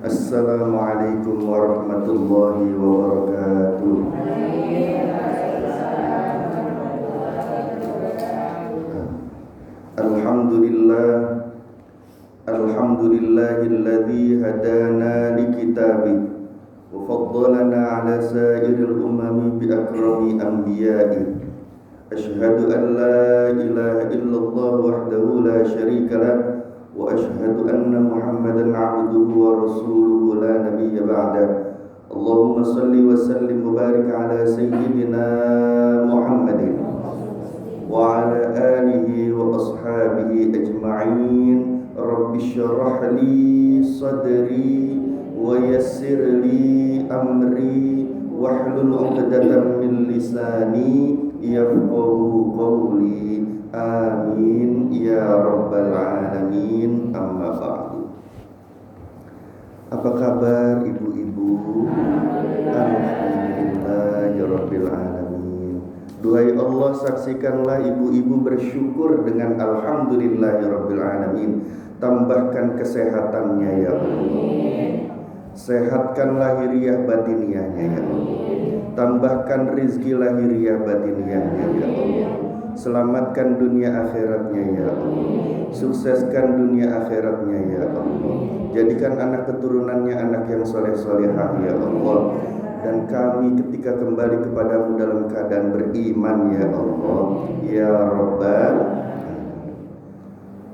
Assalamualaikum warahmatullahi wabarakatuh. Alhamdulillahilladzi hadana likitabi wa faddalana ala sairil umami bi akrami anbiya'i. Asyhadu an la ilaha illallah wahdahu la syarika lah wa asyhadu anna Muhammadan 'abduhu wa rasuluhu la nabiyya ba'da. Allahumma salli wa sallim wa barik ala sayyidina Muhammadin wa ala alihi wa ashabihi ajma'in. Rabbi syrah li sadri wa yassir li amri wahlul 'uqdatam min lisani yafqahu qawli. Amin ya rabbal alamin. Amma ba'du. Apa kabar ibu-ibu? Alhamdulillah ya rabbil alamin. Duhai Allah, saksikanlah ibu-ibu bersyukur dengan alhamdulillah ya rabbil alamin. Tambahkan kesehatannya ya Allah. Sehatkan lahiriah batiniahnya ya Allah. Tambahkan rizki lahiriah batiniahnya ya Allah. Selamatkan dunia akhiratnya ya Allah. Sukseskan dunia akhiratnya ya Allah. Jadikan anak keturunannya anak yang soleh-solehah ya Allah. Dan kami ketika kembali kepadamu dalam keadaan beriman ya Allah ya Rabbal.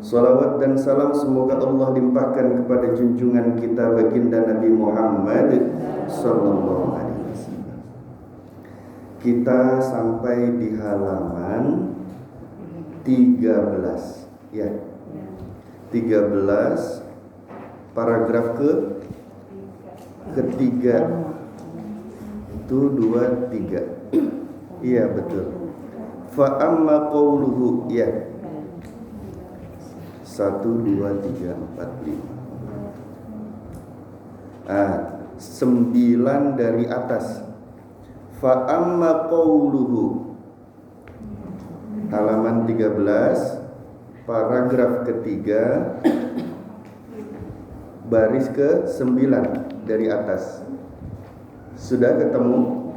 Salawat dan salam semoga Allah limpahkan kepada junjungan kita baginda Nabi Muhammad sallallahu alaihi wasallam. Kita sampai di halaman 13 ya. 13 paragraf ketiga. Itu 2, 3. Iya betul. Fa amma qawluhu ya. 1, 2, 3, 4, 5. 9 dari atas. Fa amma qawluhu. Halaman 13 paragraf ketiga baris ke-9 dari atas. Sudah ketemu?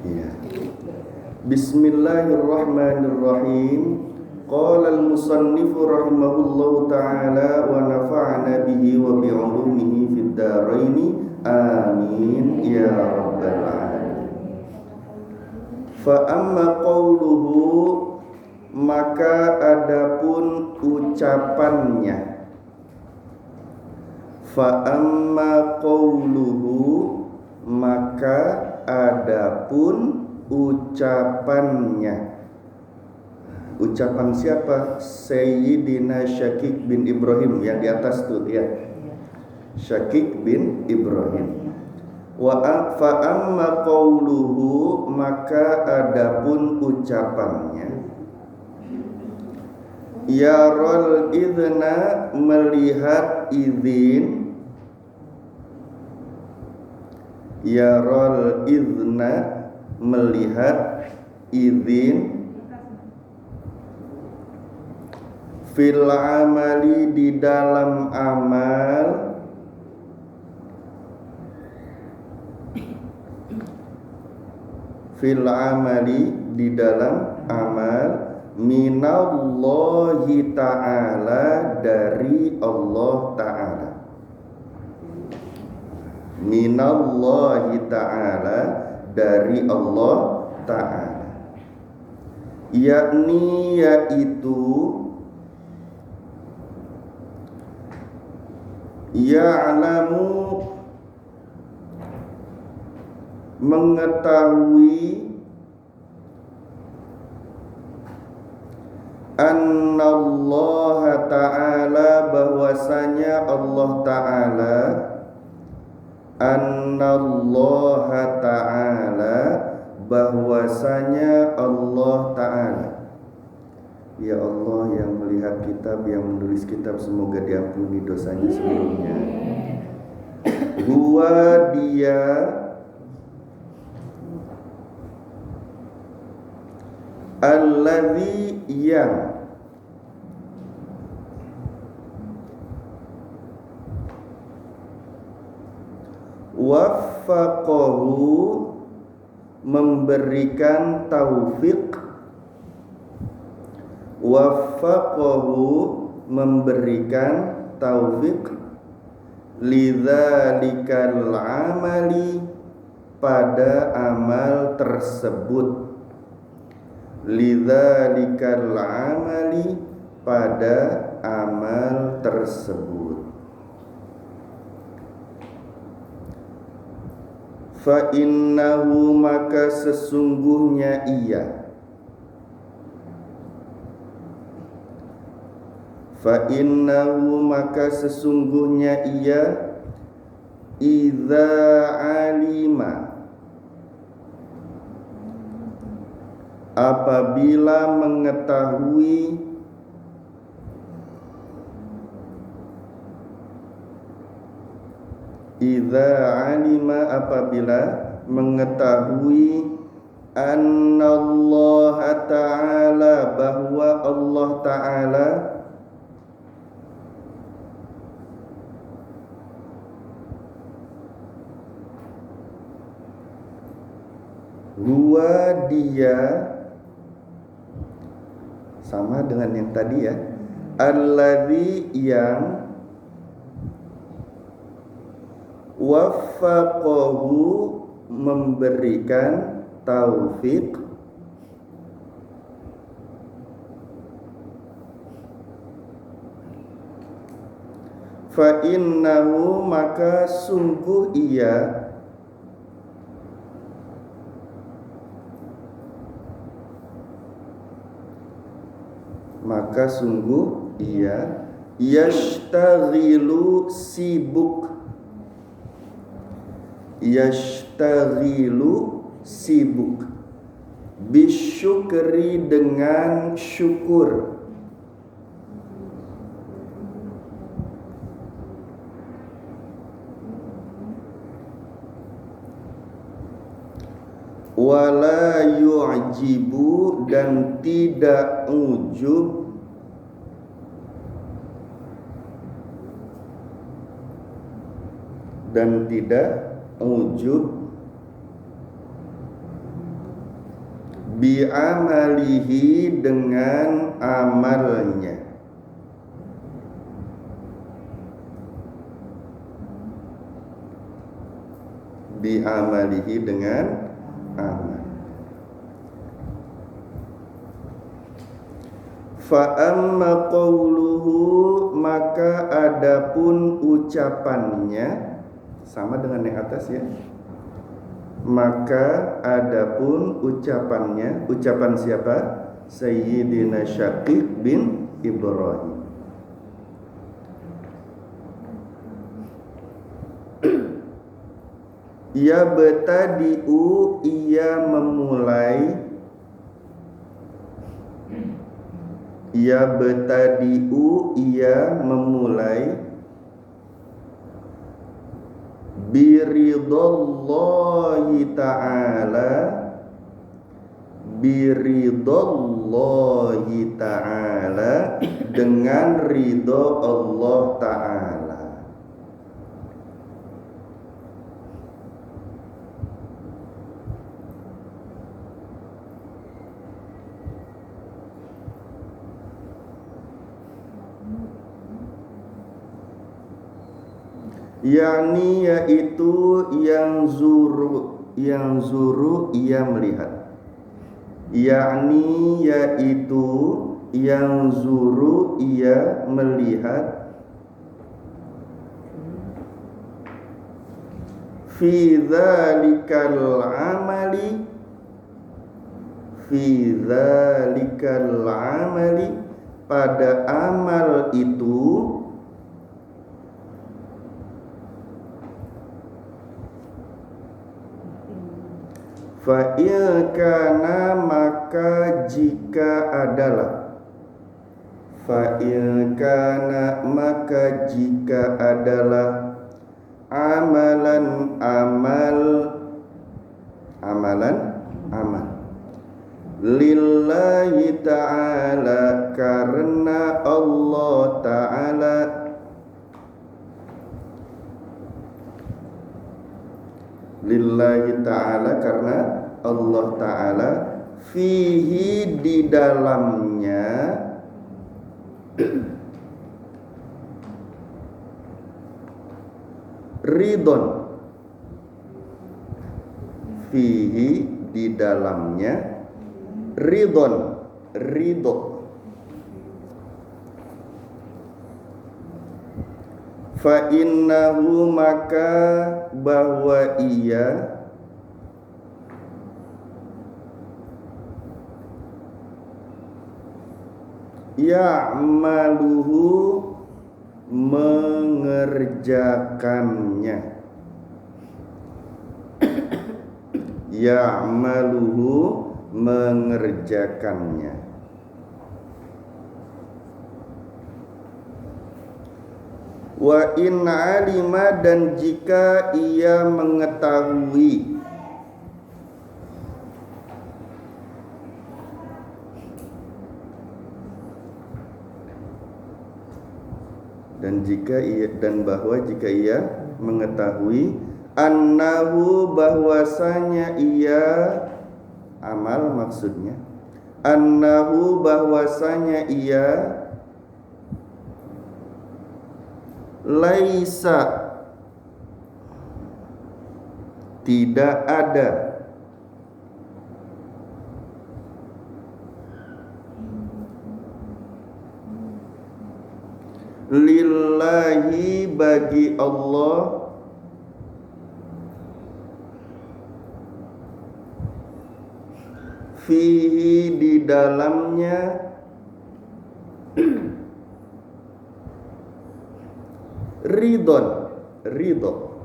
Iya. Bismillahirrahmanirrahim. Qala al-musannifu rahimahullahu ta'ala wa nafa'ana bihi wa bi'ulumihi fid dharaini. Amin ya rabbal alamin. Fa amma qawluhu, maka adapun ucapannya. Fa amma qawluhu, maka adapun ucapannya. Ucapan siapa? Sayyidina Syakik bin Ibrahim yang di atas tuh ya. Syakik bin Ibrahim. Wa fa amma qawluhu, maka adapun ucapannya. Yarol idna, melihat izin. Yarol idna, melihat izin. Fil amali, di dalam amal. Fil amali, di dalam amal. Minallahi ta'ala, dari Allah ta'ala. Minallahi ta'ala, dari Allah ta'ala. Yakni, yaitu ya'lamu, mengetahui, annallaha ta'ala, bahwasanya Allah ta'ala. Annallaha ta'ala, bahwasanya Allah ta'ala. Ya Allah yang melihat kitab, yang menulis kitab, semoga diampuni dosanya sebelumnya. Huwa, dia, alladzi, yang, waffaqahu memberikan taufik, waffaqahu memberikan taufik, lidzalikal amali pada amal tersebut, lidzalikal amali pada amal tersebut. Fa innahu maka sesungguhnya ia, fa innahu maka sesungguhnya ia, idza alima apabila mengetahui, idza alima apabila mengetahui, annallaha ta'ala bahwa Allah ta'ala huwa dia, sama dengan yang tadi ya, alladzi yang waffaqahu memberikan taufik, fa innahu maka sungguh ia, maka sungguh ia, yashtaghilu sibuk, yashtaghilu sibuk, bisyukri dengan syukur, wala yu'jibu dan tidak ujub, dan tidak ujub, bi'amalihi dengan amalnya, bi'amalihi dengan amal. Fa amma qawluhu maka adapun ucapannya, sama dengan yang atas ya, maka adapun ucapannya, ucapan siapa? Sayyidina Syaqiq bin Ibrahim. Ya betadi'u ia memulai, ya betadi'u ia memulai, biridallahi ta'ala, biridallahi ta'ala dengan ridho Allah ta'ala. yakni yaitu yang zuru ia melihat, yakni yaitu yang zuru ia melihat, fi dzalikal amali, fi dzalikal amali pada amal itu, fa kana maka jika adalah, fa kana maka jika adalah, amalan amal, amalan amal, lillahi ta'ala karena Allah ta'ala, Lillahi ta'ala, karena Allah ta'ala, fihi di dalamnya, ridon, fihi di dalamnya, ridon, ridho. Fa innahu, maka bahwa ia, ya'maluhu mengerjakannya, ya'maluhu mengerjakannya. Wa in alima, dan jika ia mengetahui, dan bahwa jika ia mengetahui, annahu bahwasanya ia, amal maksudnya, annahu bahwasanya ia, laisa tidak ada, lillahi bagi Allah, fihi di dalamnya, ridon, ridho.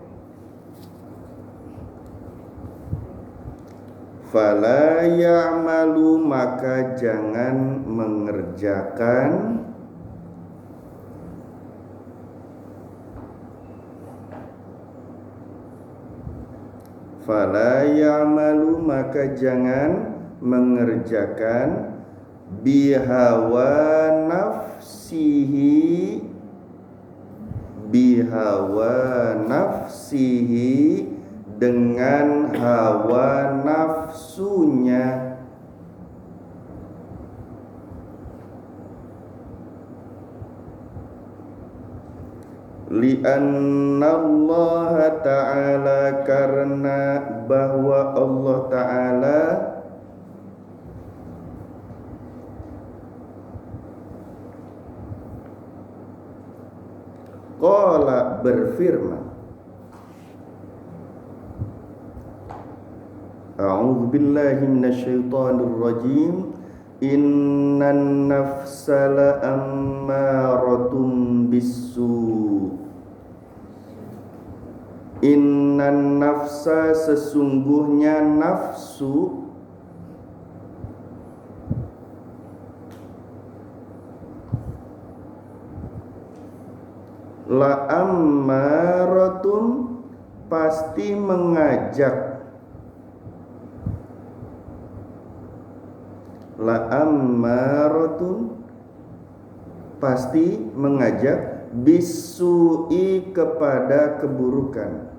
Fala ya'malu, maka jangan mengerjakan, fala ya'malu, maka jangan mengerjakan, bihawa nafsihi, bihawa nafsihi, dengan hawa nafsunya, li'anna Allah ta'ala, karena bahwa Allah ta'ala qala berfirman, a'udzu billahi minasyaitonir rajim, innan nafsa la'ammaratun bisu, innan nafsa, sesungguhnya nafsu, la'ammaratun, pasti mengajak, la'ammaratun, pasti mengajak, bisu'i, kepada keburukan.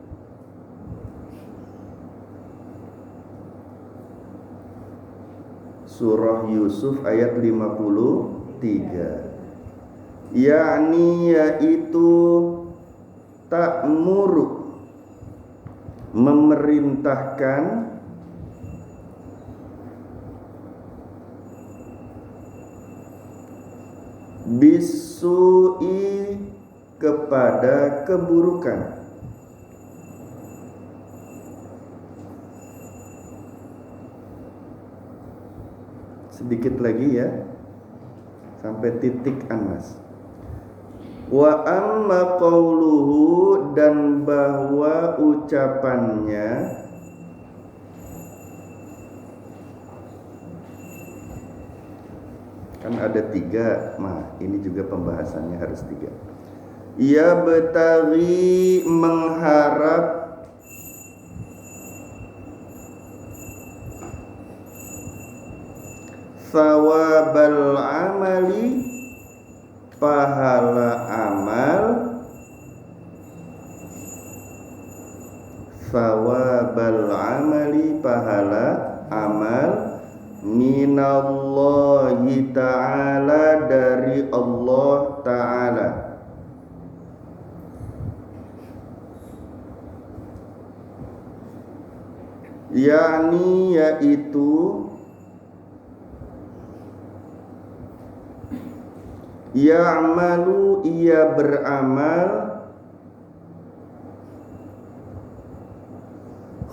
Surah Yusuf ayat 53. Yakni, yaitu, ta'muru, memerintahkan, bisu'i, kepada keburukan. Sedikit lagi ya, sampai titik Anas. Wa amma qauluhu, dan bahwa ucapannya, kan ada 3, nah ini juga pembahasannya harus 3. Ya betari, mengharap, thawabal amali, pahala amal, thawabal amali, pahala amal, minallahi ta'ala, dari Allah ta'ala. Yakni yaitu ya'malu, ia beramal,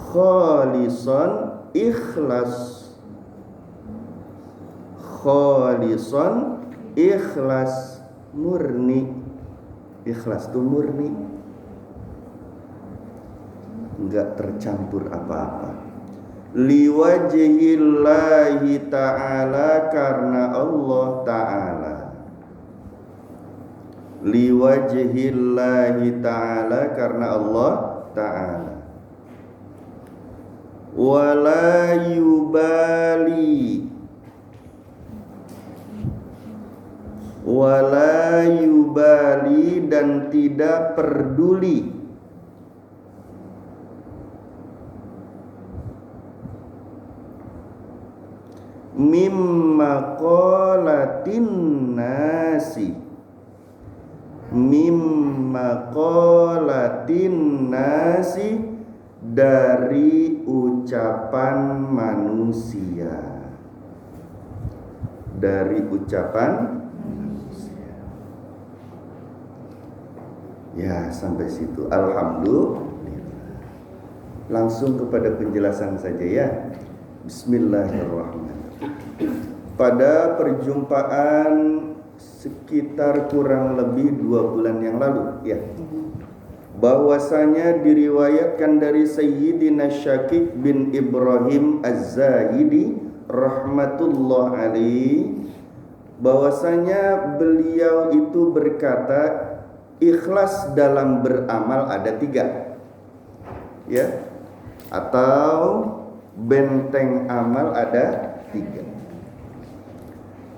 khalisan, ikhlas, khalisan, ikhlas, murni. Ikhlas itu murni, enggak tercampur apa-apa. Liwajhillahi ta'ala, karena Allah ta'ala. Liwajhillahi ta'ala, karena Allah ta'ala. Wala yubali, wala yubali, dan tidak peduli, mimma qalatin nasi, mimma qalatin nasi, dari ucapan manusia, dari ucapan manusia. Ya, sampai situ. Alhamdulillah. Langsung kepada penjelasan saja ya. Bismillahirrahmanirrahim. Pada perjumpaan sekitar kurang lebih 2 bulan yang lalu ya, bahwasanya diriwayatkan dari Sayyidina Syakik bin Ibrahim Az-Zahidi rahmatullah alaihi, bahwasanya beliau itu berkata, ikhlas dalam beramal ada 3 ya, atau benteng amal ada 3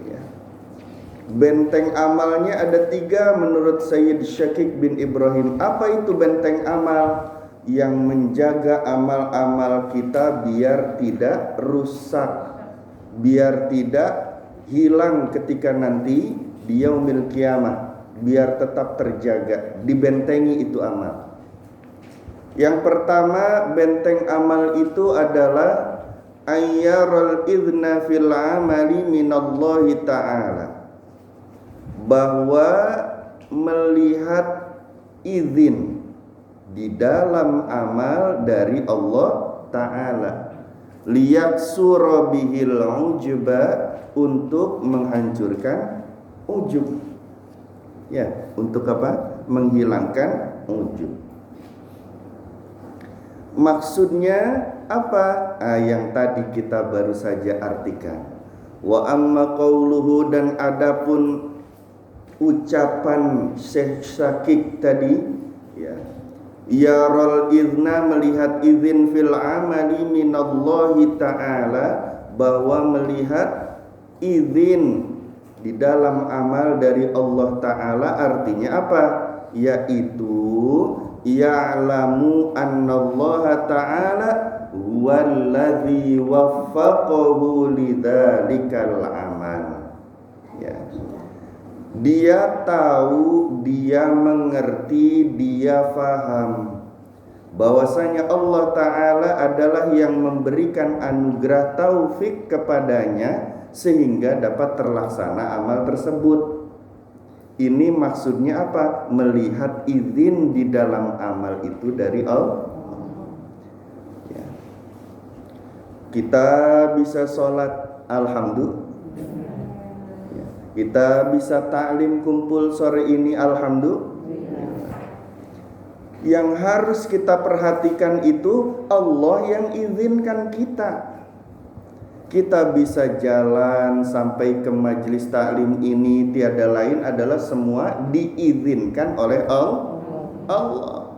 ya. Benteng amalnya ada 3 menurut Sayyid Syakik bin Ibrahim. Apa itu benteng amal? Yang menjaga amal-amal kita biar tidak rusak, biar tidak hilang ketika nanti di yaumil qiyamah, biar tetap terjaga, dibentengi itu amal. Yang pertama, benteng amal itu adalah ayyaral idna fil amali minallahi ta'ala, bahwa melihat izin di dalam amal dari Allah ta'ala, liyaksura bihil ujba, untuk menghancurkan ujub ya, untuk apa? Menghilangkan ujub. Maksudnya apa? Yang tadi kita baru saja artikan. Wa amma qauluhu, dan adapun ucapan Syekh Syakik tadi ya, yarul idna, melihat izin fil amali minallahi ta'ala, bahwa melihat izin di dalam amal dari Allah ta'ala, artinya apa? Yaitu ya'lamu annallaha ta'ala huwallazi waffaqahu lidzalikal amal ya. Dia tahu, dia mengerti, dia faham bahwasanya Allah ta'ala adalah yang memberikan anugerah taufik kepadanya sehingga dapat terlaksana amal tersebut. Ini maksudnya apa? Melihat izin di dalam amal itu dari Allah ya. Kita bisa sholat, alhamdulillah ya. Kita bisa taklim kumpul sore ini, alhamdulillah. Yang harus kita perhatikan itu Allah yang izinkan kita. Kita bisa jalan sampai ke majelis taklim ini, tiada lain adalah semua diizinkan oleh Allah.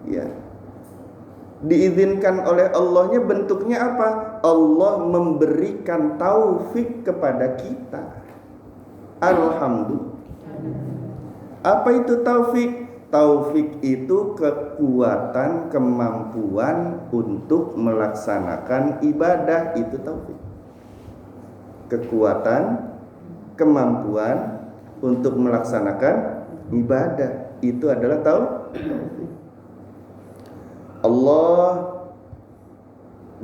Ya. Diizinkan oleh Allahnya bentuknya apa? Allah memberikan taufik kepada kita. Alhamdulillah. Apa itu taufik? Taufik itu kekuatan, kemampuan untuk melaksanakan ibadah, itu taufik. Kekuatan, kemampuan untuk melaksanakan ibadah, itu adalah taufik. Allah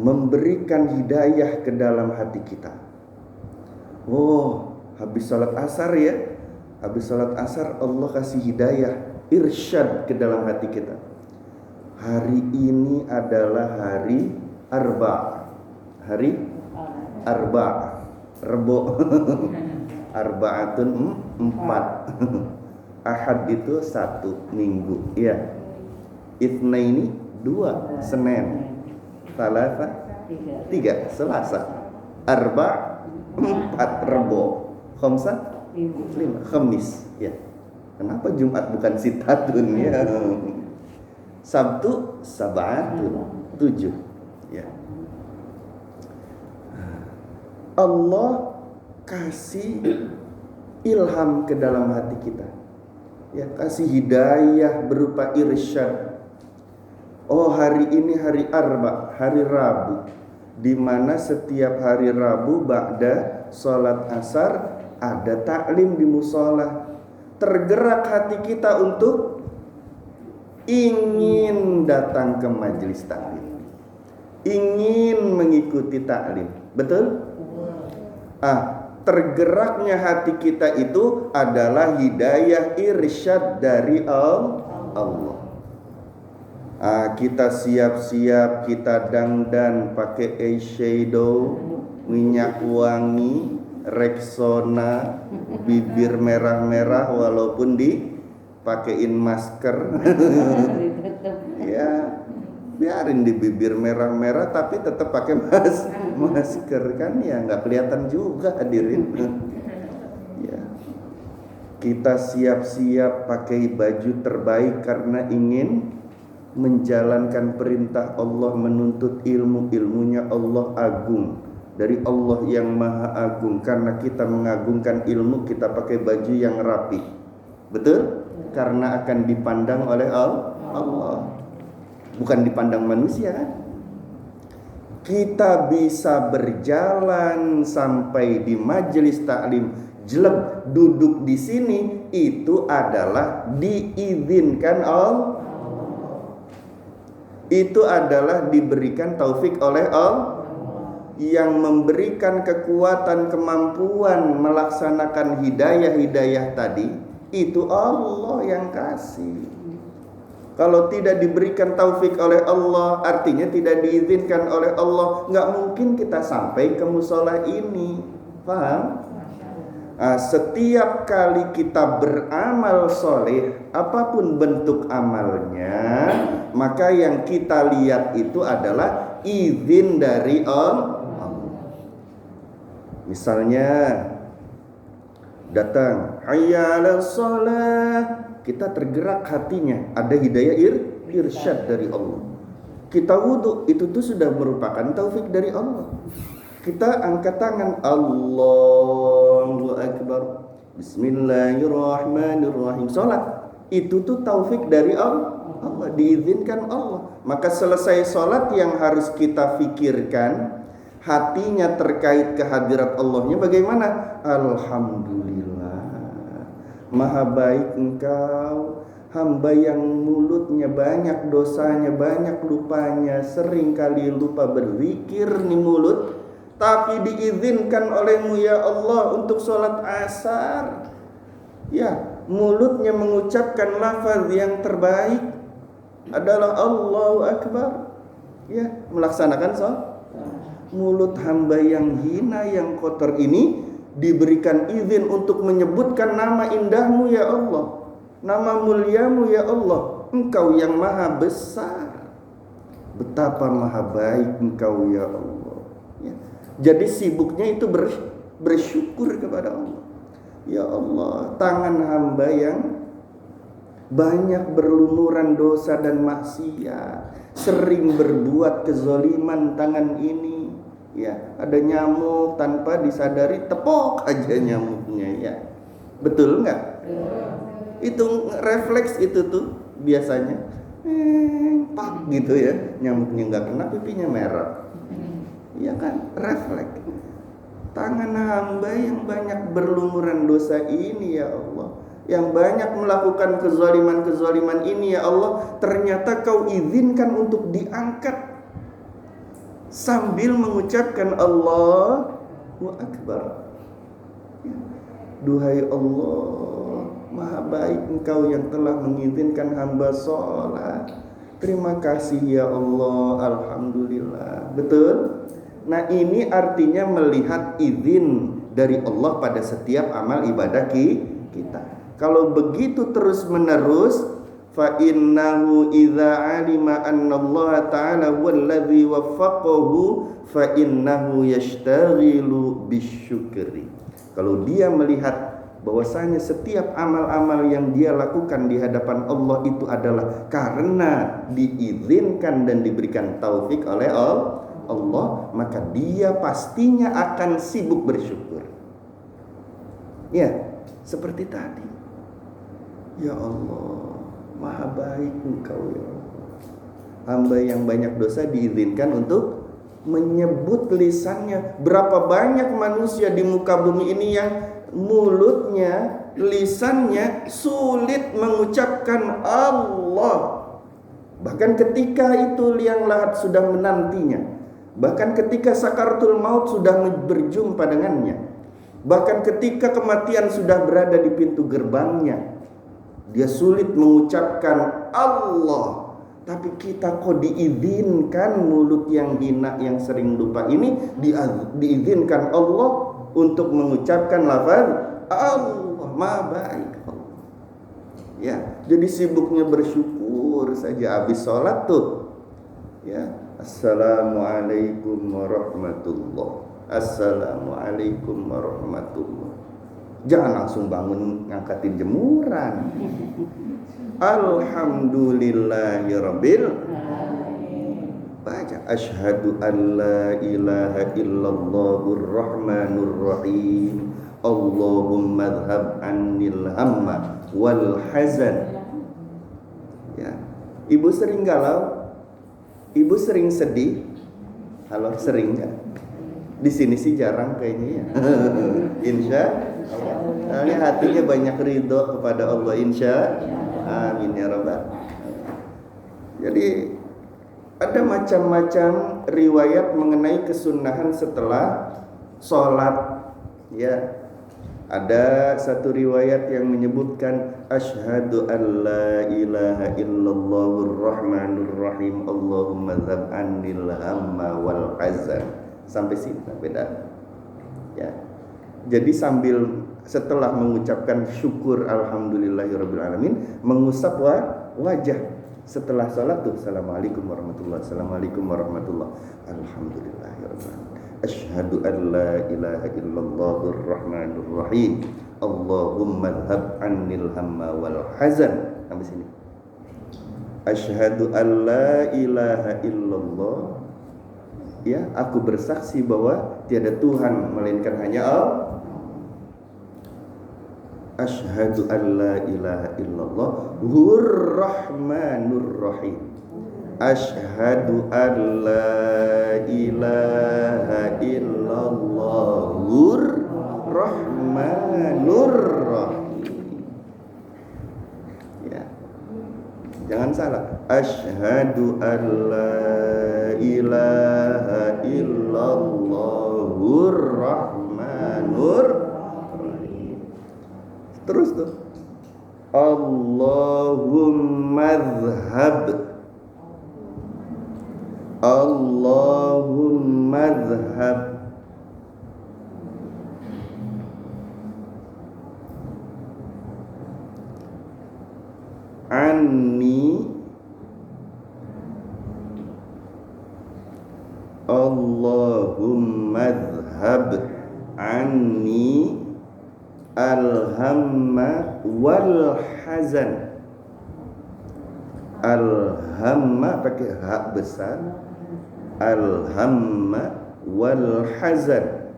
memberikan hidayah ke dalam hati kita. Oh, habis sholat asar ya, habis sholat asar Allah kasih hidayah, irsyad ke dalam hati kita. Hari ini adalah hari Arba, hari Arba, Rebo. Arbaatun 4. Ahad itu 1 minggu, ya. Itsnaini 2 Senin, Salasa 3 Selasa, Arba 4 Rebo, Khamsa 5 Khamis, ya. Kenapa Jumat bukan sitatun, ya? Sabtu Sabatun 7, ya. Allah kasih ilham ke dalam hati kita, ya, kasih hidayah berupa irsyad. Oh, hari ini hari Arba, hari Rabu, di mana setiap hari Rabu ba'da sholat asar ada taklim di musola. Tergerak hati kita untuk ingin datang ke majelis taklim, ingin mengikuti taklim. Betul? Tergeraknya hati kita itu adalah hidayah irsyad dari Allah. Kita siap-siap, kita dandan pakai eyeshadow, minyak wangi, Rexona, bibir merah-merah walaupun dipakein masker. Ya, biarin di bibir merah-merah tapi tetap pakai masker kan, ya nggak kelihatan juga hadirin. Ya, kita siap-siap pakai baju terbaik karena ingin menjalankan perintah Allah, menuntut ilmu. Ilmunya Allah agung, dari Allah yang maha agung. Karena kita mengagungkan ilmu, kita pakai baju yang rapi. Betul? Karena akan dipandang oleh Allah, bukan dipandang manusia kan? Kita bisa berjalan sampai di majelis taklim, jelek duduk di sini, itu adalah diizinkan Allah. Itu adalah diberikan taufik oleh Allah, yang memberikan kekuatan, kemampuan melaksanakan hidayah tadi, itu Allah yang kasih. Kalau tidak diberikan taufik oleh Allah, artinya tidak diizinkan oleh Allah, nggak mungkin kita sampai ke musola ini. Paham? Setiap kali kita beramal soleh, apapun bentuk amalnya, maka yang kita lihat itu adalah izin dari Allah. Misalnya datang hayya 'alas shalah, kita tergerak hatinya, ada hidayah irsyad dari Allah. Kita wudhu, itu tuh sudah merupakan taufik dari Allah. Kita angkat tangan, Allahu Akbar, Bismillahirrahmanirrahim, sholat, itu tuh taufik dari Allah, diizinkan Allah. Maka selesai sholat yang harus kita pikirkan, hatinya terkait kehadirat Allahnya bagaimana? Alhamdulillah, maha baik Engkau, hamba yang mulutnya banyak dosanya, banyak lupanya, sering kali lupa berzikir nih mulut, tapi diizinkan olehmu ya Allah untuk sholat asar. Ya, mulutnya mengucapkan lafaz yang terbaik adalah Allahu Akbar. Ya, melaksanakan sholat. Mulut hamba yang hina, yang kotor ini diberikan izin untuk menyebutkan nama indahmu ya Allah, nama muliamu ya Allah. Engkau yang maha besar, betapa maha baik Engkau ya Allah. Ya. Jadi sibuknya itu bersyukur kepada Allah. Ya Allah, tangan hamba yang banyak berlumuran dosa dan maksiat, sering berbuat kezaliman tangan ini. Ya, ada nyamuk tanpa disadari, tepok aja nyamuknya. Ya, betul nggak? Itu refleks itu tuh biasanya pak gitu ya, nyamuknya nggak kena, pipinya merah. Iya kan, refleks. Tangan hamba yang banyak berlumuran dosa ini ya Allah, yang banyak melakukan kezaliman-kezaliman ini ya Allah, ternyata kau izinkan untuk diangkat sambil mengucapkan Allahu Akbar. Duhai Allah, Maha baik Engkau yang telah mengizinkan hamba sholat. Terima kasih ya Allah, alhamdulillah. Betul? Nah, ini artinya melihat izin dari Allah pada setiap amal ibadah kita. Kalau begitu terus menerus, fa innahu idza alima anna Allah ta'ala huwallazi waffaqahu fa innahu yashtaghilu bisyukri. Kalau dia melihat bahwasanya setiap amal-amal yang dia lakukan di hadapan Allah itu adalah karena diizinkan dan diberikan taufik oleh Allah, maka dia pastinya akan sibuk bersyukur. Ya, seperti tadi. Ya Allah, Maha baik Engkau ya Allah. Hamba yang banyak dosa diizinkan untuk menyebut lisannya. Berapa banyak manusia di muka bumi ini yang mulutnya, lisannya sulit mengucapkan Allah. Bahkan ketika itu liang lahat sudah menantinya, bahkan ketika sakaratul maut sudah berjumpa dengannya, bahkan ketika kematian sudah berada di pintu gerbangnya, dia sulit mengucapkan Allah. Tapi kita kok diizinkan mulut yang hina, yang sering lupa ini, diizinkan Allah untuk mengucapkan lafaz Allah, Maha baik Allah. Ya, jadi sibuknya bersyukur saja habis sholat tuh. Ya, Assalamualaikum warahmatullah. Assalamualaikum warahmatullah. Jangan langsung bangun ngangkatin jemuran. Alhamdulillahirabbil alamin. Baca asyhadu an la ilaha illallahur rahmanur rahim. Allahumma adhhab annil hamma wal hazan. Ya. Ibu sering galau? Ibu sering sedih? Halo, sering enggak? Di sini sih jarang kayaknya ya. Insya Allah. Ini hatinya banyak ridho kepada Allah, insya. Amin ya rabbal. Jadi ada macam-macam riwayat mengenai kesunahan setelah sholat. Ya, ada satu riwayat yang menyebutkan asyhadu an la ilaha illallahur rahmanur rahim Allahumma dzab anil hamma wal hazan. Sampai sini beda. Ya. Jadi setelah mengucapkan syukur alhamdulillahirabbil alamin, mengusap wajah setelah salat tuh, assalamualaikum warahmatullahi, assalamualaikum warahmatullahi, alhamdulillahirabbil alamin, asyhadu an la ilaha illallahur rahmanur rahim Allahumma adhhab anil hamma wal hazan. Sampai sini. Asyhadu an la ilaha illallah, ya, aku bersaksi bahwa tiada Tuhan melainkan hanya Allah. Asyhadu an la ilaha illallah Rahmanur Rahim. Asyhadu an la ilaha illallah Rahmanur Rahim. Ya. Jangan salah. Asyhadu an la ilaha illallah Rahmanur Rahim. Terus tuh. Allahumma adhhab. Allahumma adhhab anni. Allahumma adhhab anni al-hamma wal hazan. Al-hamma pakai ha besar, al-hamma wal hazan.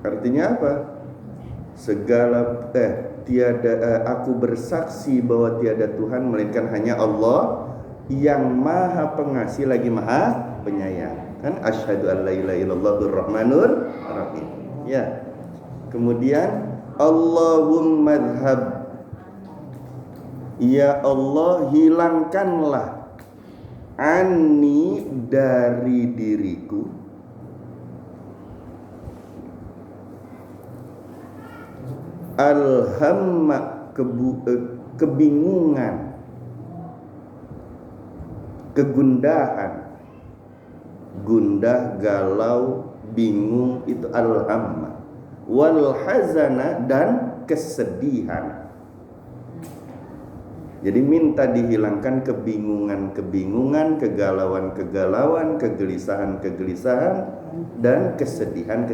Artinya apa? Aku bersaksi bahwa tiada Tuhan melainkan hanya Allah yang Maha Pengasih lagi Maha Penyayang. Kan asyhadu an la ilaha illallahur rahmanur rahim. Ya. Kemudian Allahumma dhhab, ya Allah hilangkanlah anni dari diriku alhamma kebingungan, kegundahan, gundah, galau, bingung itu alhamma, wal hazana dan kesedihan. Jadi minta dihilangkan kebingungan, kegalauan, kegelisahan, dan kesedihan.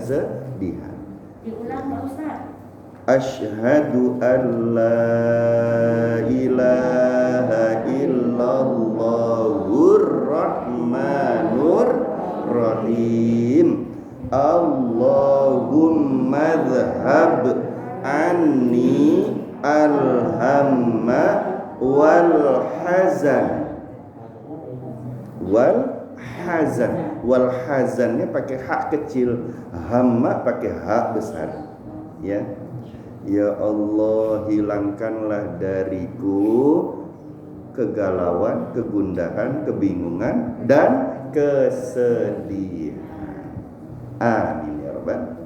Diulang Pak Ustaz. Asyhadu an la ilaha illallahur rahmanur rahim. Allahumma dhhab anni alhamma wal hazannya pakai hak kecil, hamma pakai hak besar. Ya Allah hilangkanlah dariku kegalauan, kegundahan, kebingungan dan kesedihan. Amin ya rabbal.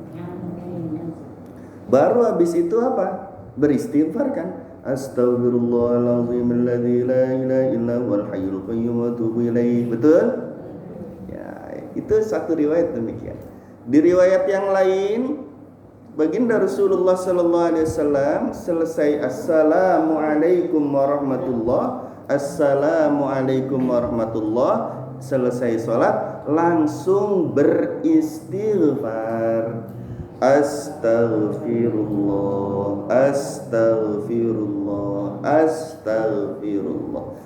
Baru habis itu apa? Beristighfar kan? Astaghfirullahaladzim alladzi la ilaha illa huwal hayyul qayyum wa atubu ilaih. Betul? Ya, itu satu riwayat demikian. Di riwayat yang lain, baginda Rasulullah sallallahu alaihi wasallam selesai assalamualaikum warahmatullah, selesai salat langsung beristighfar. Astaghfirullah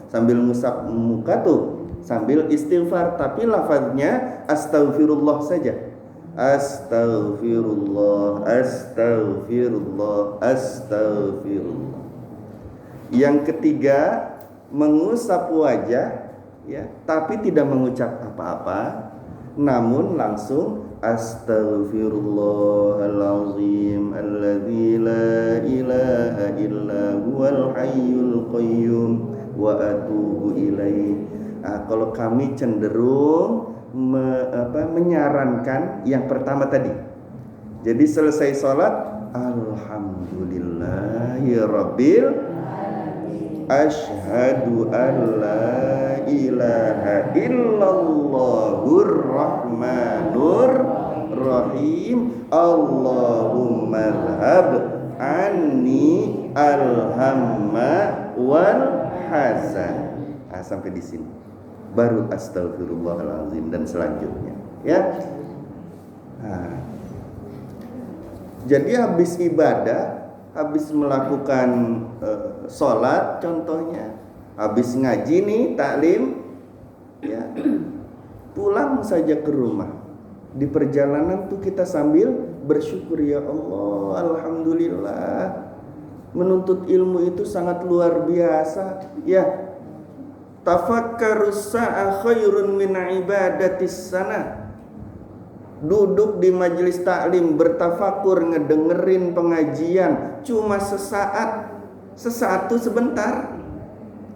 sambil ngusap muka tuh, sambil istighfar, tapi lafaznya astaghfirullah saja. Astaghfirullah. Yang ketiga, mengusap wajah, ya, tapi tidak mengucap apa-apa, namun langsung astaghfirullahalazim alladzi la ilaha illa huwal hayyul qayyum wa atubu ilaih. Kalau kami cenderung menyarankan yang pertama tadi. Jadi selesai sholat, alhamdulillahi rabbil asyhadu an la ilaha illallahur rahmanur rahim. Allahumma dhhab anni alhamma wal hazan. Sampai di sini. Baru astaghfirullahalazim dan selanjutnya, ya. Jadi habis ibadah, habis melakukan sholat contohnya, habis ngaji nih taklim, ya, pulang saja ke rumah. Di perjalanan tuh kita sambil bersyukur, ya Allah, alhamdulillah, menuntut ilmu itu sangat luar biasa, ya. Tafakkarus sa'a khairun min ibadatis sana. Duduk di majelis taklim bertafakur, ngedengerin pengajian cuma sesaat tuh sebentar,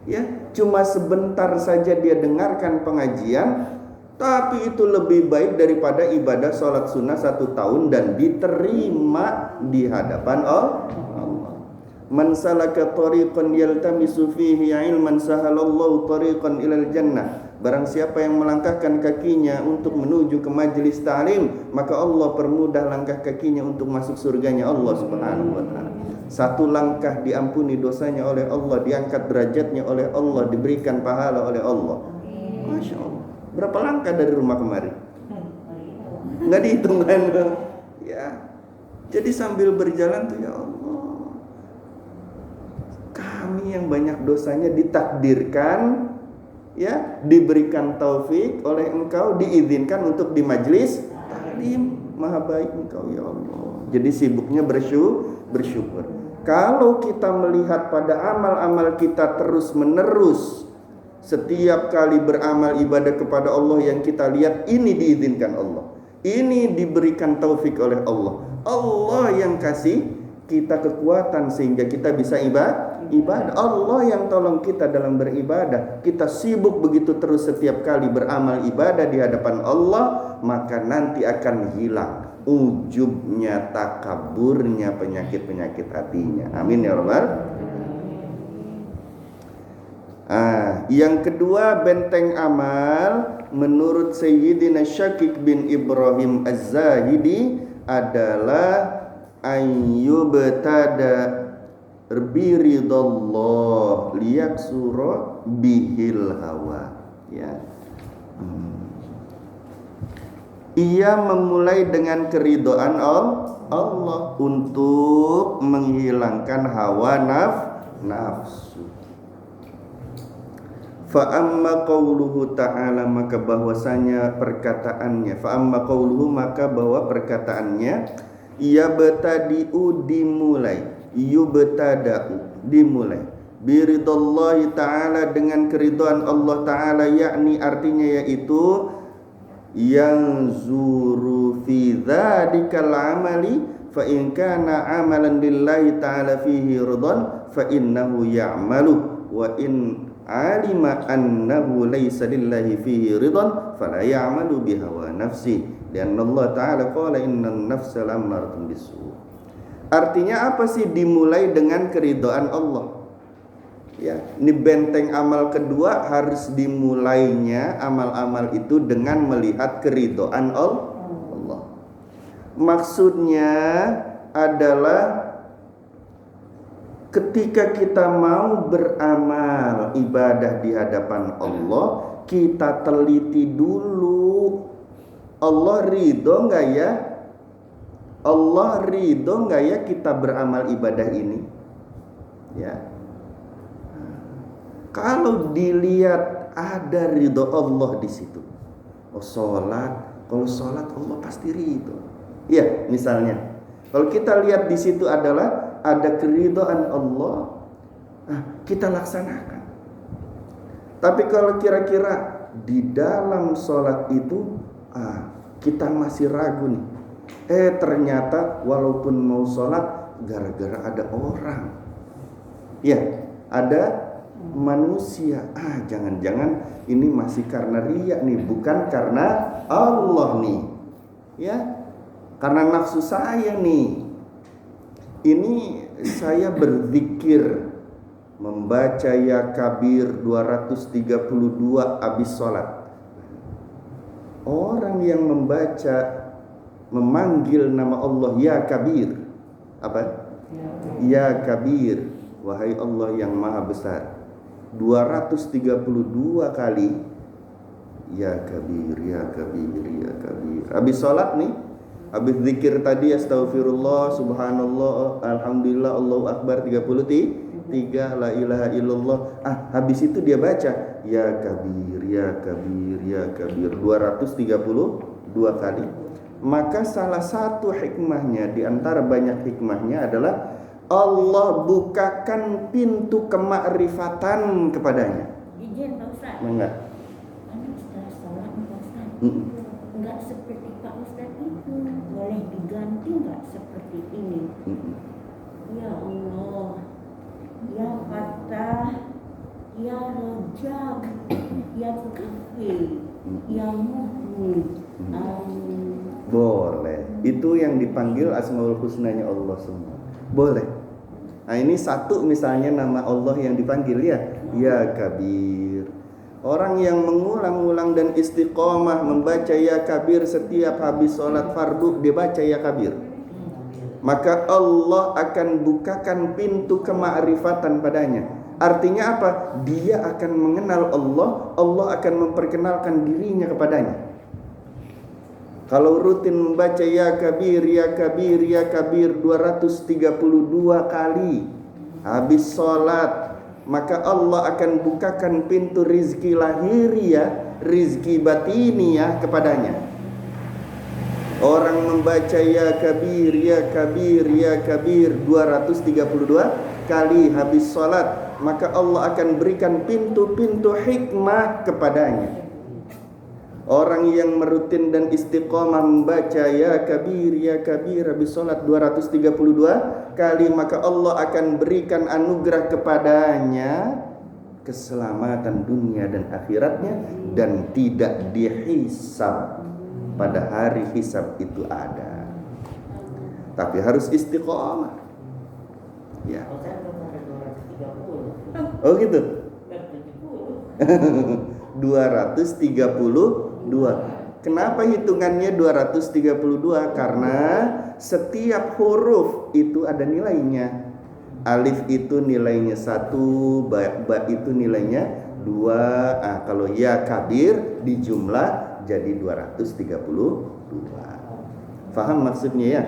ya, cuma sebentar saja dia dengarkan pengajian, tapi itu lebih baik daripada ibadah sholat sunnah 1 tahun dan diterima di hadapan Allah. Man salaka tariqan yaltamisu fihi ilman sahalallahu tariqan ilal jannah. Barang siapa yang melangkahkan kakinya untuk menuju ke majelis ta'lim, maka Allah permudah langkah kakinya untuk masuk surganya Allah Subhanahu wa taala. 1 langkah diampuni dosanya oleh Allah, diangkat derajatnya oleh Allah, diberikan pahala oleh Allah. Masya Allah. Berapa langkah dari rumah kemari? Nggak dihitung kan? Ya. Jadi sambil berjalan tuh, ya Allah, kami yang banyak dosanya ditakdirkan, ya, diberikan taufik oleh Engkau, diizinkan untuk di majlis taklim. Maha baik Engkau, ya Allah. Jadi sibuknya bersyukur. Kalau kita melihat pada amal-amal kita terus menerus, setiap kali beramal ibadah kepada Allah yang kita lihat ini diizinkan Allah, ini diberikan taufik oleh Allah. Allah yang kasih kita kekuatan sehingga kita bisa ibadah. Allah yang tolong kita dalam beribadah. Kita sibuk begitu terus setiap kali beramal ibadah di hadapan Allah, maka nanti akan hilang ujubnya, takaburnya, penyakit-penyakit hatinya. Amin ya rabbal. Yang kedua benteng amal menurut Sayyidina Syakik bin Ibrahim Az-Zahidi adalah ayyubtada biridallah liyaksura bihil hawa, ya. Ia memulai dengan keridhaan Allah untuk menghilangkan hawa nafsu. Fa amma qauluhu ta'ala, maka bahwasanya perkataannya, fa amma qauluhu, maka bahwa perkataannya, yabtadi'u dimulai, yubtada'u dimulai, biridallahi ta'ala dengan keridhaan Allah ta'ala, yakni artinya yaitu yang zuru fi dzadikal amali fa in kana amalan lillahi ta'ala fihi ridan fa innahu ya'malu wa in alima annahu laysa lillahi fihi ridan fala ya'malu bihawa nafsi dan Allah ta'ala qala innan nafsa lammaratun bisu. Artinya apa sih dimulai dengan keridhaan Allah? Ya, ini benteng amal kedua, harus dimulainya amal-amal itu dengan melihat keridhaan Allah. Maksudnya adalah ketika kita mau beramal ibadah di hadapan Allah, kita teliti dulu, Allah ridho nggak ya? Allah ridho nggak ya kita beramal ibadah ini? Ya. Kalau dilihat ada ridho Allah di situ, oh sholat, kalau sholat Allah pasti ridho. Iya, misalnya, kalau kita lihat di situ adalah ada keridhaan Allah, kita laksanakan. Tapi kalau kira-kira di dalam sholat itu, kita masih ragu nih. Ternyata walaupun mau sholat, gara-gara ada orang, ya, ada manusia, jangan-jangan ini masih karena riya nih, bukan karena Allah nih, ya, karena nafsu saya nih. Ini saya berzikir membaca ya kabir 232 habis sholat. Orang yang membaca memanggil nama Allah ya kabir, apa? Ya kabir, wahai Allah yang maha besar, 232 kali ya kabir, ya kabir, ya kabir. Habis sholat nih, habis zikir tadi astaghfirullah, subhanallah, alhamdulillah, Allahu akbar 33, la ilaha illallah. Habis itu dia baca ya kabir, ya kabir, ya kabir 232 kali. Maka salah satu hikmahnya di antara banyak hikmahnya adalah Allah bukakan pintu kemakrifatan kepadanya. Izin Pak Ustaz. Enggak. Setelah sholat Pak Ustaz, enggak seperti Pak Ustaz itu, boleh diganti enggak seperti ini? Ya Allah, ya Fatah, ya Rajab, ya Kafir, ya Mu'min. Amin. Boleh. Itu yang dipanggil Asmaul Husnanya Allah semua. Boleh. Ini satu misalnya nama Allah yang dipanggil ya kabir. Orang yang mengulang-ulang dan istiqomah membaca ya kabir setiap habis sholat fardu, dia baca ya kabir, maka Allah akan bukakan pintu kemakrifatan padanya. Artinya apa? Dia akan mengenal Allah, Allah akan memperkenalkan dirinya kepadanya. Kalau rutin membaca ya kabir, ya kabir, ya kabir 232 kali habis sholat, maka Allah akan bukakan pintu rizki lahiriah, rizki batiniah kepadanya. Orang membaca ya kabir, ya kabir, ya kabir 232 kali habis sholat, maka Allah akan berikan pintu-pintu hikmah kepadanya. Orang yang merutin dan istiqomah membaca ya kabir habis sholat 232 kali, maka Allah akan berikan anugerah kepadanya keselamatan dunia dan akhiratnya, dan tidak dihisab. Pada hari hisab itu ada, tapi harus istiqomah ya. Oh gitu. 232. Kenapa hitungannya 232? Karena setiap huruf itu ada nilainya. Alif itu nilainya 1, ba itu nilainya 2. Kalau ya kabir dijumlah jadi 232. Faham maksudnya ya?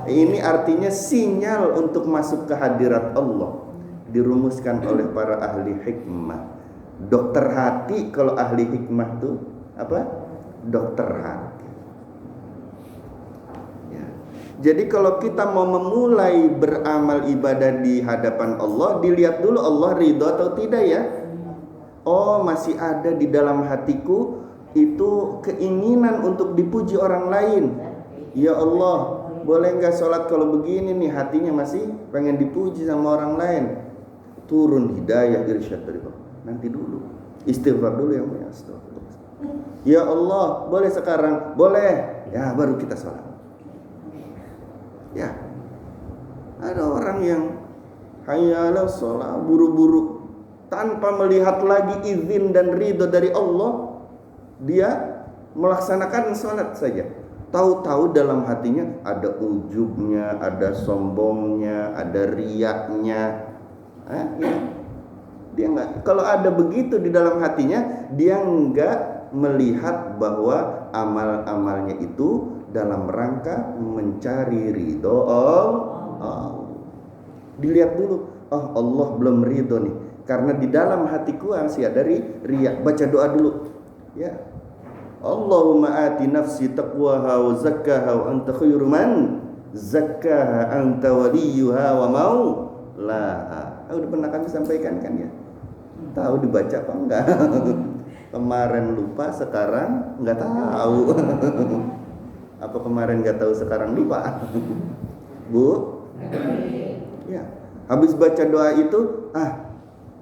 Ini artinya sinyal untuk masuk ke hadirat Allah. Dirumuskan oleh para ahli hikmah. Dokter hati, kalau ahli hikmah tuh apa? Dokter hati. Ya. Jadi kalau kita mau memulai beramal ibadah di hadapan Allah, dilihat dulu Allah ridho atau tidak ya. Oh, masih ada di dalam hatiku itu keinginan untuk dipuji orang lain. Ya Allah, boleh nggak sholat kalau begini nih, hatinya masih pengen dipuji sama orang lain. Turun hidayah irsyad dari Allah. Nanti dulu, istighfar dulu yang punya. Astagfirullah. Ya Allah, boleh sekarang? Boleh. Ya, baru kita sholat. Ya, ada orang yang hayya 'alas sholat, buru-buru tanpa melihat lagi izin dan ridho dari Allah. Dia melaksanakan sholat saja. Tahu-tahu dalam hatinya ada ujubnya, ada sombongnya, ada riaknya. Ya. Dia enggak, kalau ada begitu di dalam hatinya, dia enggak melihat bahwa amal-amalnya itu dalam rangka mencari ridho Allah. Dilihat dulu, oh Allah belum ridho nih, karena di dalam hatiku masih ada riak. Baca doa dulu. Ya, Allahumma ati nafsi taqwaha wa zakkaha wa anta khairu man zakkaha anta waliyuha wa maulaha. Udah pernah kami sampaikan kan ya? Tahu dibaca apa enggak? Kemarin lupa, sekarang enggak tahu. Apa kemarin enggak tahu, sekarang lupa? Bu? Ya, habis baca doa itu,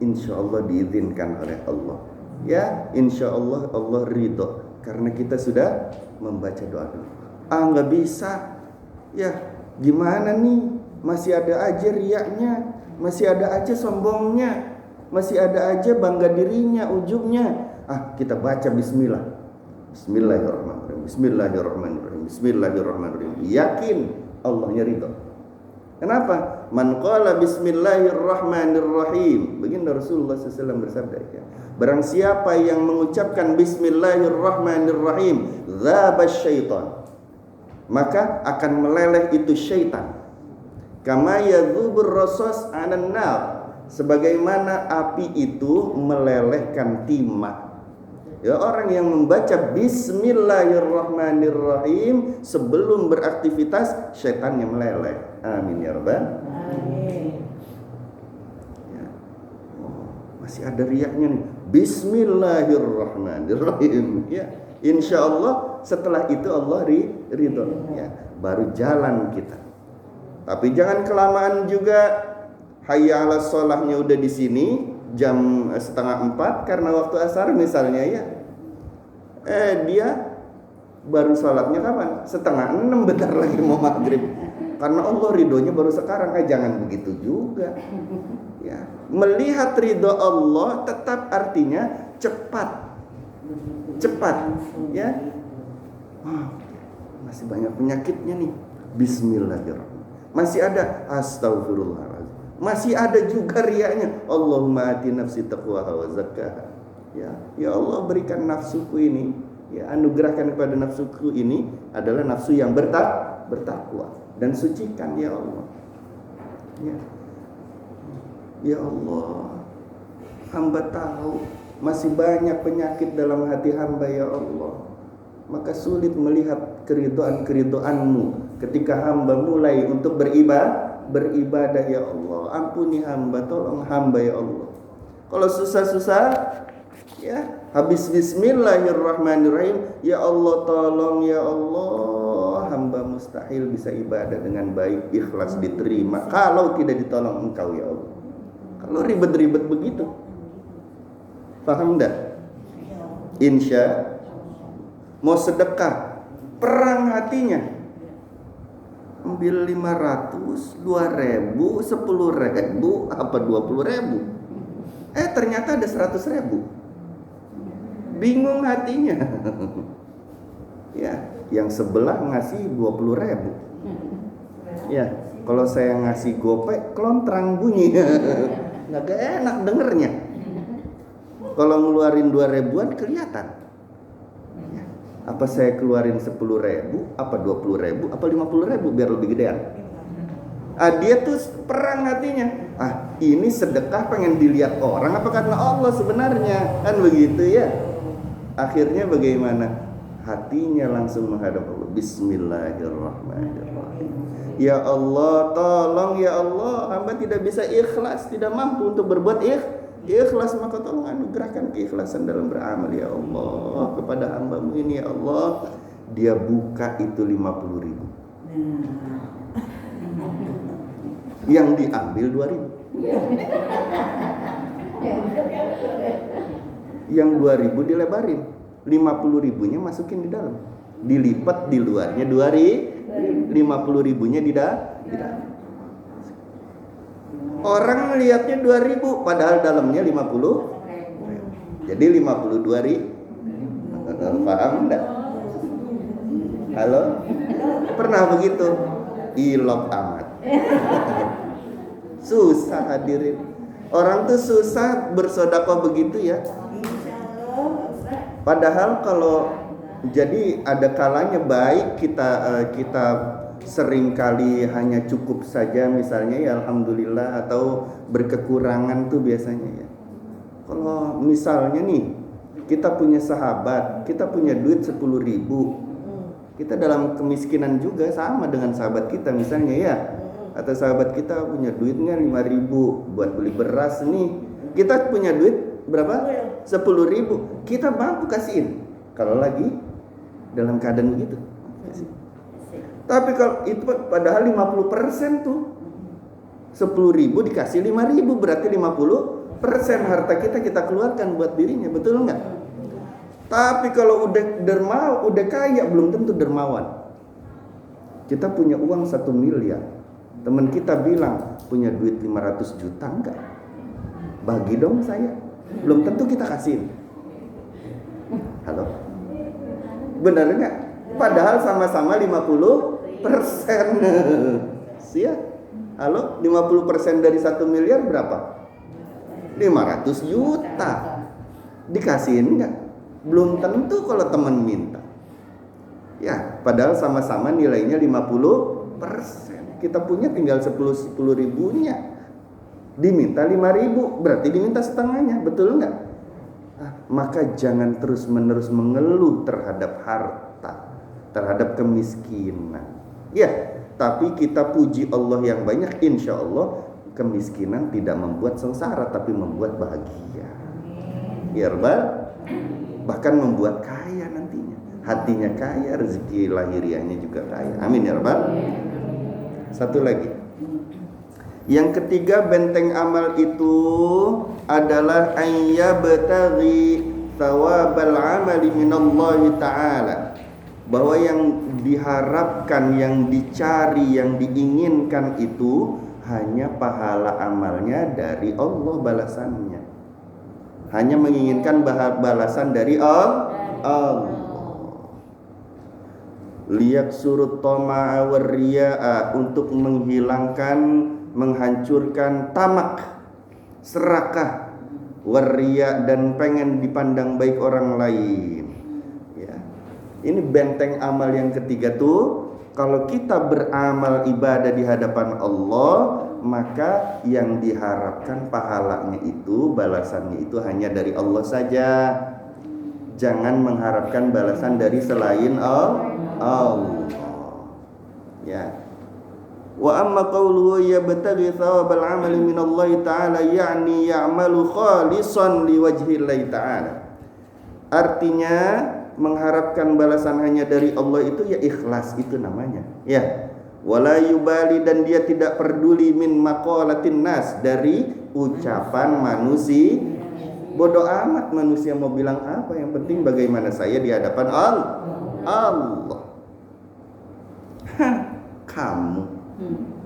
insya Allah diizinkan oleh Allah. Ya, insya Allah Allah ridho karena kita sudah membaca doa dulu. Nggak bisa. Ya, gimana nih? Masih ada aja riaknya, masih ada aja sombongnya, masih ada aja bangga dirinya, ujubnya. Kita baca Bismillah. Bismillahirrahmanirrahim. Bismillahirrahmanirrahim. Bismillahirrahmanirrahim. Yakin Allahnya ridho. Kenapa? Man qala bismillahirrahmanirrahim. Begini Rasulullah SAW bersabda ya. Barang siapa yang mengucapkan bismillahirrahmanirrahim, dzabas syaitan, maka akan meleleh itu syaitan. Kama yadzubur rasas 'alan nar, sebagaimana api itu melelehkan timah. Ya, orang yang membaca bismillahirrahmanirrahim sebelum beraktivitas, syaitannya meleleh. Amin ya rabbal alamin. Ya. Masih ada riaknya nih. Bismillahirrahmanirrahim. Ya, insya Allah setelah itu Allah ridho. Ya, baru jalan kita. Tapi jangan kelamaan juga. Hayya 'alas sholahnya udah di sini jam 3:30 karena waktu asar misalnya ya. Dia baru sholatnya kapan? 5:30, bentar lagi mau maghrib. Karena Allah ridhonya baru sekarang. Jangan begitu juga. Ya, melihat ridho Allah tetap artinya cepat. Ya. Masih banyak penyakitnya nih. Bismillahirrahmanirrahim. Masih ada astagfirullahaladzim. Masih ada juga riaknya. Allahumma ati nafsi taqwaha wa zakkaha. Ya Allah, berikan nafsuku ini, ya anugerahkan kepada nafsuku ini adalah nafsu yang bertakwa, dan sucikan ya Allah. Ya Allah, hamba tahu masih banyak penyakit dalam hati hamba ya Allah, maka sulit melihat keriduan-keriduanmu ketika hamba mulai untuk beribadah ya Allah. Ampuni hamba, tolong hamba ya Allah. Kalau susah-susah ya habis bismillahirrahmanirrahim, ya Allah tolong ya Allah, hamba mustahil bisa ibadah dengan baik, ikhlas, diterima kalau tidak ditolong Engkau ya Allah. Kalau ribet-ribet begitu, paham enggak? Insya mau sedekah, perang hatinya, ambil 500, 2.000, 10.000, apa 20.000, ternyata ada 100.000. Bingung hatinya. Ya, yang sebelah ngasih 20.000. Ya, kalau saya ngasih gopek, kelontrang bunyi. Nggak enak dengernya. Kalau ngeluarin 2.000-an kelihatan. Ya, apa saya keluarin 10.000, apa 20.000, apa 50.000 biar lebih gedean. Dia tuh perang hatinya. Ini sedekah pengen dilihat orang apa karena Allah sebenarnya, kan begitu ya. Akhirnya bagaimana? Hatinya langsung menghadap Allah. Bismillahirrahmanirrahim. Ya Allah, tolong ya Allah, hamba tidak bisa ikhlas, tidak mampu untuk berbuat ikhlas, maka tolong anugerahkan keikhlasan dalam beramal ya Allah kepada hamba-Mu ini ya Allah. Dia buka itu 50.000. Yang diambil 2.000. Yang 2.000 dilebarin, 50.000-nya masukin di dalam, dilipat di luarnya 50.000-nya di dalam. Orang lihatnya 2.000 padahal dalamnya 50. Jadi 52.000. Paham enggak? Halo? Pernah begitu? Ilok amat. Susah hadirin. Orang tuh susah bersedekah begitu ya. Padahal kalau jadi ada kalanya baik kita seringkali hanya cukup saja misalnya ya alhamdulillah, atau berkekurangan tuh biasanya ya. Kalau misalnya nih kita punya sahabat, kita punya duit 10.000, kita dalam kemiskinan juga sama dengan sahabat kita misalnya ya. Atau sahabat kita punya duitnya 5.000 buat beli beras nih, kita punya duit berapa? 10.000, kita mampu kasihin kalau lagi dalam keadaan begitu. Tapi kalau itu padahal 50% tuh 10.000 dikasih 5.000 berarti 50% harta kita keluarkan buat dirinya, betul nggak? Tapi kalau udah kaya belum tentu dermawan. Kita punya uang 1 miliar, teman kita bilang punya duit 500 juta, enggak, bagi dong saya, belum tentu kita kasih. Halo, benar nggak? Padahal sama-sama 50%. Siap. Halo, 50% dari 1 miliar berapa? 500 juta. Dikasihin nggak? Belum tentu kalau teman minta. Ya, padahal sama-sama nilainya 50%. Kita punya tinggal 10 ribunya. Diminta 5.000, berarti diminta setengahnya, betul nggak? Maka jangan terus-menerus mengeluh terhadap harta, terhadap kemiskinan. Ya, tapi kita puji Allah yang banyak, insya Allah kemiskinan tidak membuat sengsara, tapi membuat bahagia. Ya Rabbal, bahkan membuat kaya nantinya. Hatinya kaya, rezeki lahiriahnya juga kaya. Amin ya Rabbal. Satu lagi. Yang ketiga benteng amal itu adalah ayyabtaghi thawabal amali minallahi ta'ala. Bahwa yang diharapkan, yang dicari, yang diinginkan itu hanya pahala amalnya dari Allah, balasannya. Hanya menginginkan balasan dari Allah. Liyak surut tama'a warriya'a, untuk menghilangkan, menghancurkan tamak, serakah, warriya, dan pengen dipandang baik orang lain. Ya. Ini benteng amal yang ketiga tuh. Kalau kita beramal ibadah di hadapan Allah, maka yang diharapkan pahalanya itu, balasannya itu hanya dari Allah saja. Jangan mengharapkan balasan dari selain Allah. Allah. Ya. Wa amma qawluhu yabtaghi thawabal amali minallahi ta'ala ya'ni ya'malu khalisan liwajhillahi ta'ala. Artinya mengharapkan balasan hanya dari Allah itu ya ikhlas, itu namanya. Ya. Wala yubali, dan dia tidak peduli min maqalatin nas, dari ucapan manusia. Bodoh amat manusia mau bilang apa, yang penting bagaimana saya di hadapan Allah. Kamu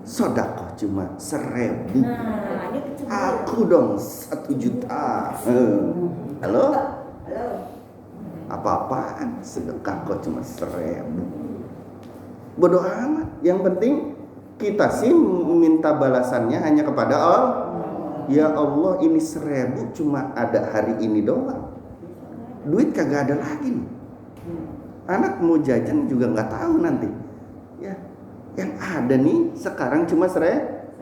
sedekah cuma 1.000. Aku dong 1 juta. Halo? Apa-apaan sedekah kok cuma 1.000. Bodoh amat. Yang penting kita sih minta balasannya hanya kepada Allah. Ya Allah, ini 1.000 cuma ada hari ini doang. Duit kagak ada lagi nih. Anak mau jajan juga nggak tahu nanti. Ya, yang ada nih sekarang cuma 1.000.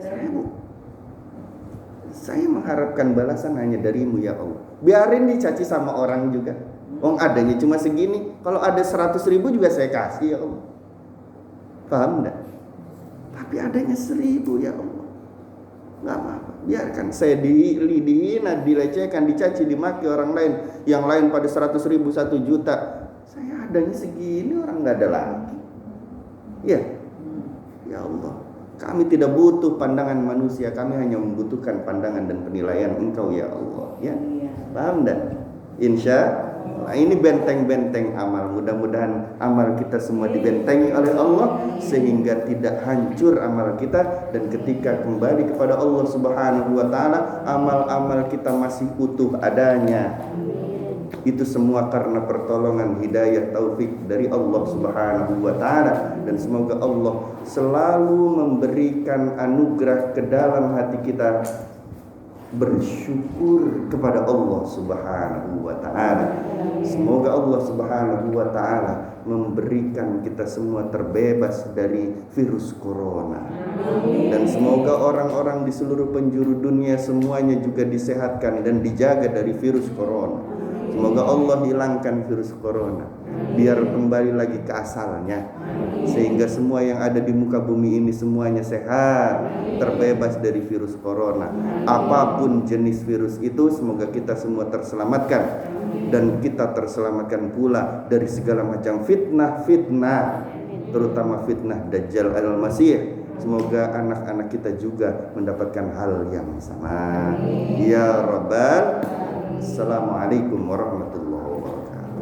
Saya mengharapkan balasan hanya darimu ya Allah. Biarin dicaci sama orang juga. Adanya cuma segini. Kalau ada 100.000 juga saya kasih ya Allah. Paham enggak? Tapi adanya 1.000 ya Allah. Nggak apa-apa. Biarkan saya dihina, dilecehkan, dicaci, dimaki orang lain. Yang lain pada 100.000, 1 juta. Saya adanya segini, orang nggak ada lagi. Ya. Ya Allah, kami tidak butuh pandangan manusia, kami hanya membutuhkan pandangan dan penilaian Engkau ya Allah. Ya, paham tak? Insya Allah, ini benteng-benteng amal. Mudah-mudahan amal kita semua dibentengi oleh Allah sehingga tidak hancur amal kita, dan ketika kembali kepada Allah Subhanahu wa taala, amal-amal kita masih utuh adanya. Itu semua karena pertolongan hidayah taufik dari Allah Subhanahu wa taala, dan semoga Allah selalu memberikan anugerah ke dalam hati kita bersyukur kepada Allah Subhanahu wa taala. Semoga Allah Subhanahu wa taala memberikan kita semua terbebas dari virus corona. Dan semoga orang-orang di seluruh penjuru dunia semuanya juga disehatkan dan dijaga dari virus corona. Semoga Allah hilangkan virus corona, biar kembali lagi ke asalnya, sehingga semua yang ada di muka bumi ini semuanya sehat, terbebas dari virus corona. Apapun jenis virus itu, semoga kita semua terselamatkan, dan kita terselamatkan pula dari segala macam fitnah-fitnah, terutama fitnah Dajjal al-Masih. Semoga anak-anak kita juga mendapatkan hal yang sama. Ya Rabbal. Assalamualaikum warahmatullahi wabarakatuh.